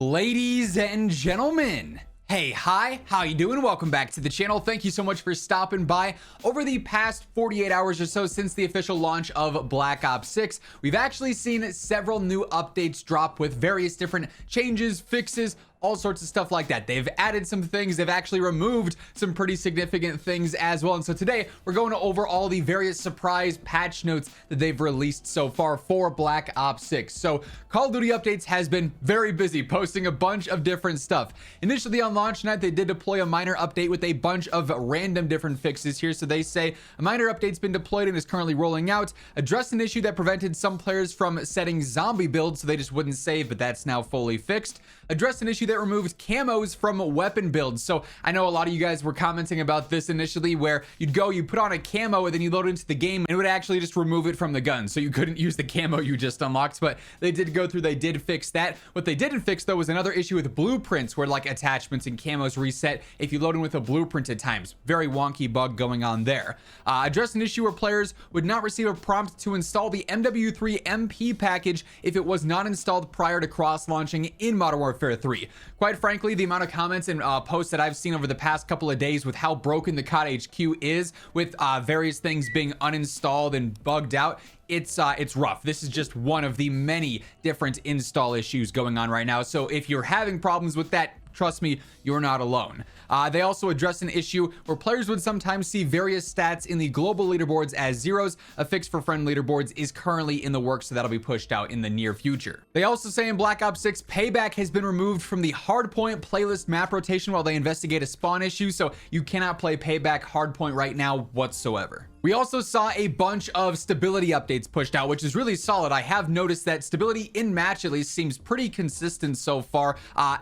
Ladies and gentlemen, hey, hi, how you doing? Welcome back to the channel. Thank you so much for stopping by. Over the past 48 hours or so since the official launch of Black Ops 6, we've actually seen several new updates drop with various different changes, fixes, all sorts of stuff like that. They've added some things. They've actually removed some pretty significant things as well. And so today we're going over all the various surprise patch notes that they've released so far for Black Ops 6. So Call of Duty Updates has been very busy posting a bunch of different stuff. Initially on launch night, they did deploy a minor update with a bunch of random different fixes here. So they say a minor update's been deployed and is currently rolling out. Addressed an issue that prevented some players from setting zombie builds so they just wouldn't save, but that's now fully fixed. Addressed an issue that removed camos from weapon builds. So I know a lot of you guys were commenting about this initially, where you'd put on a camo and then you load into the game and it would actually just remove it from the gun. So you couldn't use the camo you just unlocked, but they did go through, they did fix that. What they didn't fix though was another issue with blueprints, where like attachments and camos reset if you load in with a blueprint at times. Very wonky bug going on there. Addressed an issue where players would not receive a prompt to install the MW3 MP package if it was not installed prior to cross launching in Modern Warfare 3. Quite frankly, the amount of comments and posts that I've seen over the past couple of days with how broken the COD HQ is, with various things being uninstalled and bugged out, it's rough. This is just one of the many different install issues going on right now. So if you're having problems with that, trust me, you're not alone. They also addressed an issue where players would sometimes see various stats in the global leaderboards as zeros. A fix for friend leaderboards is currently in the works, so that'll be pushed out in the near future. They also say in Black Ops 6, Payback has been removed from the Hardpoint playlist map rotation while they investigate a spawn issue, so you cannot play Payback Hardpoint right now whatsoever. We also saw a bunch of stability updates pushed out, which is really solid. I have noticed that stability in match at least seems pretty consistent so far.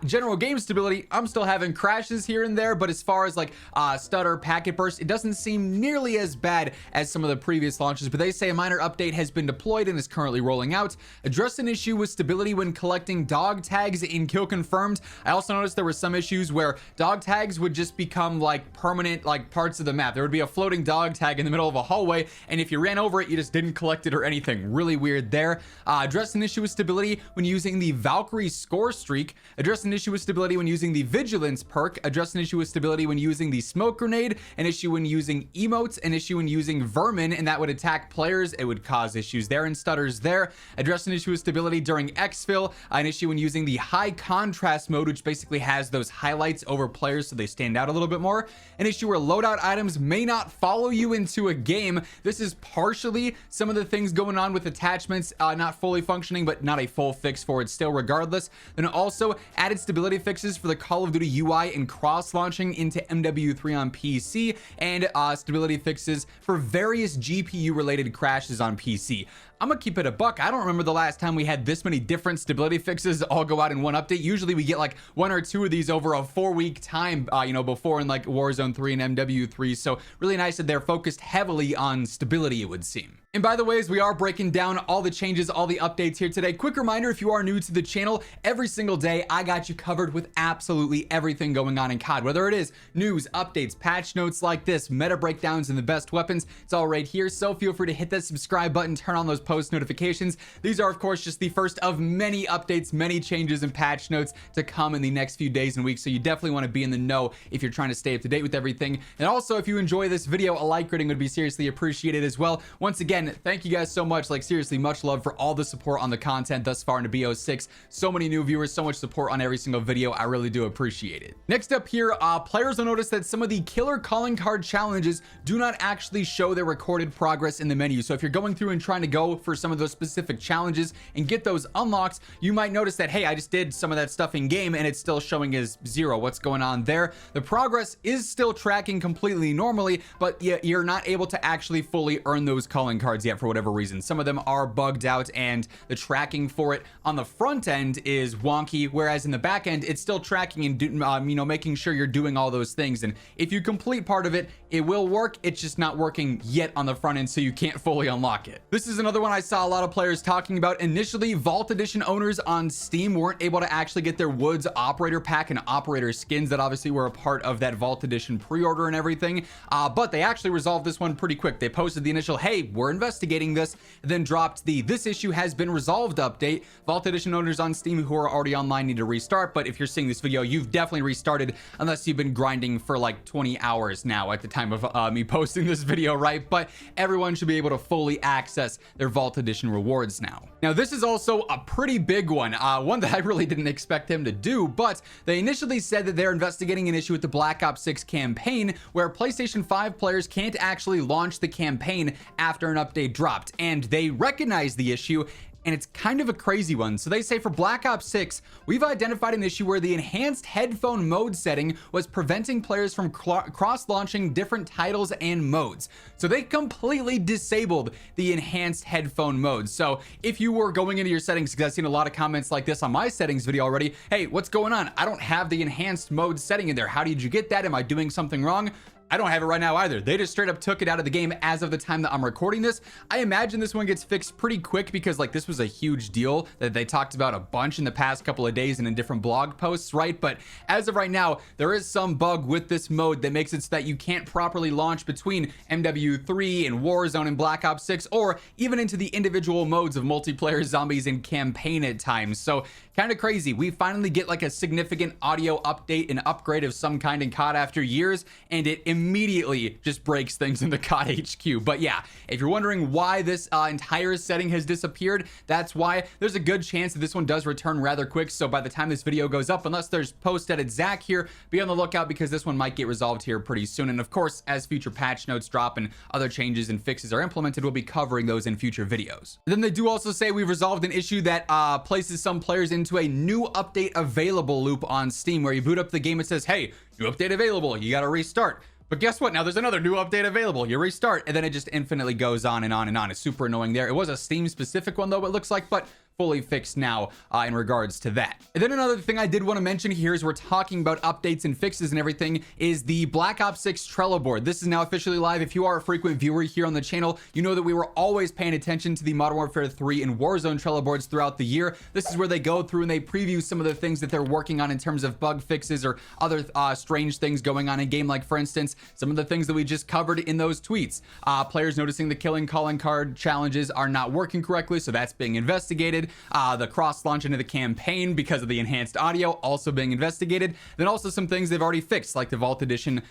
General game stability, I'm still having crashes here and there, but as far as like stutter, packet burst, it doesn't seem nearly as bad as some of the previous launches. But they say a minor update has been deployed and is currently rolling out. Addressed an issue with stability when collecting dog tags in Kill Confirmed. I also noticed there were some issues where dog tags would just become like permanent, like parts of the map. There would be a floating dog tag in the middle of a hallway, and if you ran over it, you just didn't collect it or anything. Really weird there. Addressed an issue with stability when using the Valkyrie score streak. Addressed an issue with stability when using the Vigilance perk. Addressed an issue with stability when using the smoke grenade. An issue when using emotes. An issue when using vermin, and that would attack players. It would cause issues there and stutters there. Addressed an issue with stability during exfil. An issue when using the high contrast mode, which basically has those highlights over players so they stand out a little bit more. An issue where loadout items may not follow you into a game. This is partially some of the things going on with attachments not fully functioning, but not a full fix for it still regardless. Then also added stability fixes for the Call of Duty UI and cross launching into MW3 on PC, and stability fixes for various GPU related crashes on PC. I'm gonna keep it a buck. I don't remember the last time we had this many different stability fixes all go out in one update. Usually we get like one or two of these over a 4-week time, before in like Warzone 3 and MW3. So really nice that they're focused heavily on stability, it would seem. And by the way, as we are breaking down all the changes, all the updates here today, quick reminder, if you are new to the channel, every single day I got you covered with absolutely everything going on in COD, whether it is news, updates, patch notes like this, meta breakdowns, and the best weapons. It's all right here. So feel free to hit that subscribe button, turn on those post notifications. These are of course just the first of many updates, many changes and patch notes to come in the next few days and weeks. So you definitely want to be in the know if you're trying to stay up to date with everything. And also, if you enjoy this video, a like rating would be seriously appreciated as well. Once again, thank you guys so much. Like seriously, much love for all the support on the content thus far into BO6. So many new viewers, so much support on every single video. I really do appreciate it. Next up here, players will notice that some of the killer calling card challenges do not actually show their recorded progress in the menu. So if you're going through and trying to go for some of those specific challenges and get those unlocks, you might notice that, hey, I just did some of that stuff in game and it's still showing as 0. What's going on there? The progress is still tracking completely normally, but you're not able to actually fully earn those calling cards yet for whatever reason. Some of them are bugged out and the tracking for it on the front end is wonky, whereas in the back end it's still tracking and making sure you're doing all those things. And if you complete part of it, it will work. It's just not working yet on the front end, so you can't fully unlock it. This is another one I saw a lot of players talking about. Initially, Vault Edition owners on Steam weren't able to actually get their Woods operator pack and operator skins that obviously were a part of that Vault Edition pre-order and everything, but they actually resolved this one pretty quick. They posted the initial, hey, we're investigating this, and then dropped the "this issue has been resolved" update. Vault Edition owners on Steam who are already online need to restart, but if you're seeing this video, you've definitely restarted unless you've been grinding for like 20 hours now at the time of me posting this video, right? But everyone should be able to fully access their Vault Edition rewards now. Now, this is also a pretty big one that I really didn't expect them to do, but they initially said that they're investigating an issue with the Black Ops 6 campaign where PlayStation 5 players can't actually launch the campaign after an update dropped, and they recognize the issue, and it's kind of a crazy one. So they say for Black Ops 6, we've identified an issue where the enhanced headphone mode setting was preventing players from cross-launching different titles and modes. So they completely disabled the enhanced headphone mode. So if you were going into your settings, because I've seen a lot of comments like this on my settings video already, hey, what's going on? I don't have the enhanced mode setting in there. How did you get that? Am I doing something wrong? I don't have it right now either. They just straight up took it out of the game as of the time that I'm recording this. I imagine this one gets fixed pretty quick because like this was a huge deal that they talked about a bunch in the past couple of days and in different blog posts, right? But as of right now, there is some bug with this mode that makes it so that you can't properly launch between MW3 and Warzone and Black Ops 6, or even into the individual modes of multiplayer, zombies, and campaign at times. So kind of crazy. We finally get like a significant audio update and upgrade of some kind in COD after years, and it immediately just breaks things in the COD HQ. But yeah, if you're wondering why this entire setting has disappeared, that's why. There's a good chance that this one does return rather quick. So by the time this video goes up, unless there's post-edit Zach here, be on the lookout because this one might get resolved here pretty soon. And of course, as future patch notes drop and other changes and fixes are implemented, we'll be covering those in future videos. And then they do also say we've resolved an issue that places some players into a new update available loop on Steam, where you boot up the game, it says, hey, new update available, you got to restart. But guess what? Now there's another new update available. You restart, and then it just infinitely goes on and on and on. It's super annoying there. It was a Steam specific one though, it looks like, but fully fixed now in regards to that. And then another thing I did want to mention here is we're talking about updates and fixes and everything is the Black Ops 6 Trello board. This is now officially live. If you are a frequent viewer here on the channel, you know that we were always paying attention to the Modern Warfare 3 and Warzone Trello boards throughout the year. This is where they go through and they preview some of the things that they're working on in terms of bug fixes or other strange things going on in game, like for instance, some of the things that we just covered in those tweets. Players noticing the killing calling card challenges are not working correctly, so that's being investigated. The cross launch into the campaign because of the enhanced audio also being investigated. Then also some things they've already fixed, like the Vault Edition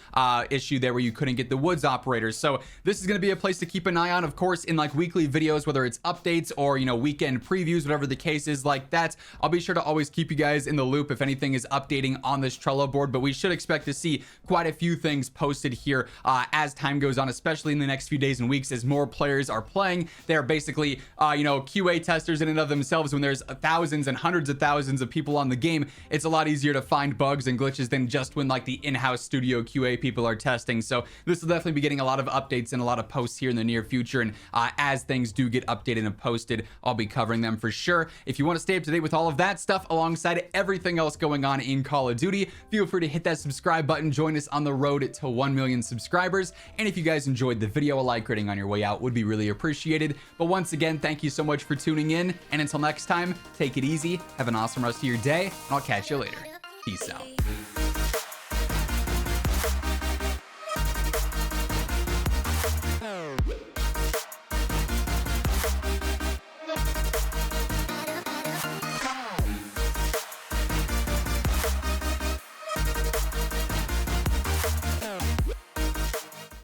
issue there where you couldn't get the woods operators. So this is going to be a place to keep an eye on, of course, in like weekly videos, whether it's updates or, you know, weekend previews, whatever the case is like that. I'll be sure to always keep you guys in the loop if anything is updating on this Trello board, but we should expect to see quite a few things posted here as time goes on, especially in the next few days and weeks as more players are playing. They're basically, you know, QA testers in and of themselves. When there's thousands and hundreds of thousands of people on the game, it's a lot easier to find bugs and glitches than just when like the in-house studio QA people are testing. So this will definitely be getting a lot of updates and a lot of posts here in the near future, and as things do get updated and posted, I'll be covering them for sure. If you want to stay up to date with all of that stuff alongside everything else going on in Call of Duty, feel free to hit that subscribe button. Join us on the road to 1 million subscribers, and if you guys enjoyed the video, a like rating on your way out would be really appreciated. But once again, thank you so much for tuning in, and until next time, take it easy, have an awesome rest of your day, and I'll catch you later. Peace out.